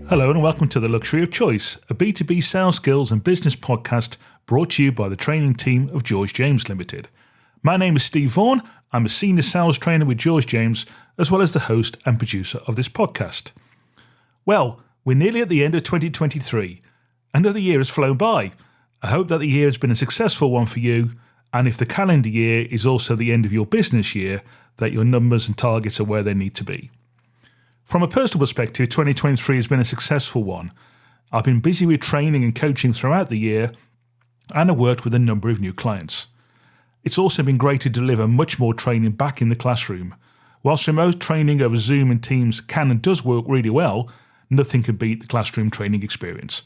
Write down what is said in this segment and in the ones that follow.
Hello and welcome to The Luxury of Choice, a B2B sales skills and business podcast brought to you by the training team of George James Limited. My name is Steve Vaughan. I'm a senior sales trainer with George James, as well as the host and producer of this podcast. Well, we're nearly at the end of 2023. Another year has flown by. I hope that the year has been a successful one for you, and if the calendar year is also the end of your business year, that your numbers and targets are where they need to be. From a personal perspective, 2023 has been a successful one. I've been busy with training and coaching throughout the year, and I've worked with a number of new clients. It's also been great to deliver much more training back in the classroom. Whilst remote training over Zoom and Teams can and does work really well, nothing can beat the classroom training experience.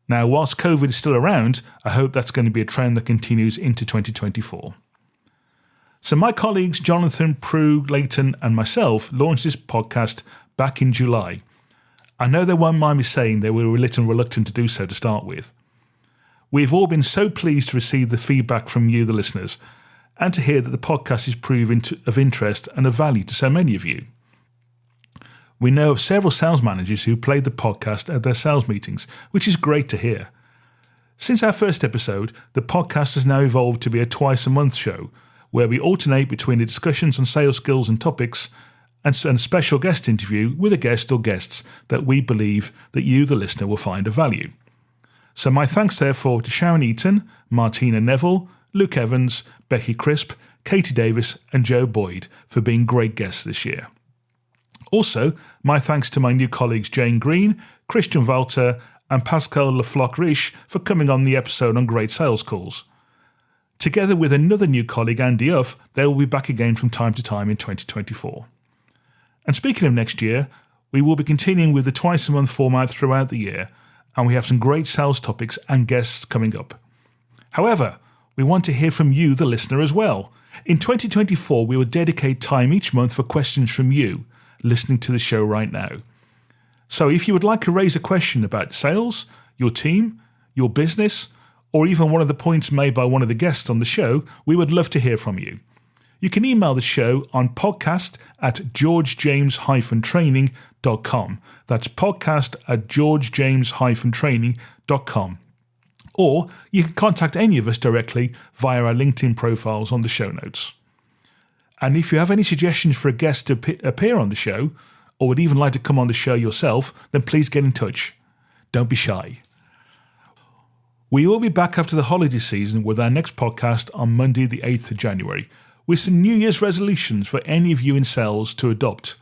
Now, whilst COVID is still around, I hope that's going to be a trend that continues into 2024. So my colleagues Jonathan, Prue, Leighton and myself launched this podcast back in July. I know they won't mind me saying they were a little reluctant to do so to start with. We've all been so pleased to receive the feedback from you, the listeners, and to hear that the podcast is proving of interest and of value to so many of you. We know of several sales managers who played the podcast at their sales meetings, which is great to hear. Since our first episode, the podcast has now evolved to be a twice-a-month show, where we alternate between the discussions on sales skills and topics and a special guest interview with a guest or guests that we believe that you, the listener, will find of value. So my thanks therefore to Sharon Eaton, Martina Neville, Luke Evans, Becky Crisp, Katie Davis and Joe Boyd for being great guests this year. Also, my thanks to my new colleagues Jane Green, Christian Walter and Pascal Lefloc-Riche for coming on the episode on great sales calls. Together with another new colleague, Andy Uff, they will be back again from time to time in 2024. And speaking of next year, we will be continuing with the twice-a-month format throughout the year, and we have some great sales topics and guests coming up. However, we want to hear from you, the listener, as well. In 2024, we will dedicate time each month for questions from you, listening to the show right now. So if you would like to raise a question about sales, your team, your business, or even one of the points made by one of the guests on the show, we would love to hear from you. You can email the show on podcast@georgejames-training.com. That's podcast@georgejames-training.com. Or you can contact any of us directly via our LinkedIn profiles on the show notes. And if you have any suggestions for a guest to appear on the show, or would even like to come on the show yourself, then please get in touch. Don't be shy. We will be back after the holiday season with our next podcast on Monday the 8th of January, with some New Year's resolutions for any of you in sales to adopt.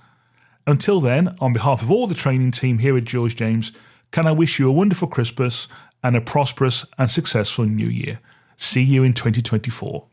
Until then, on behalf of all the training team here at George James, can I wish you a wonderful Christmas and a prosperous and successful New Year. See you in 2024.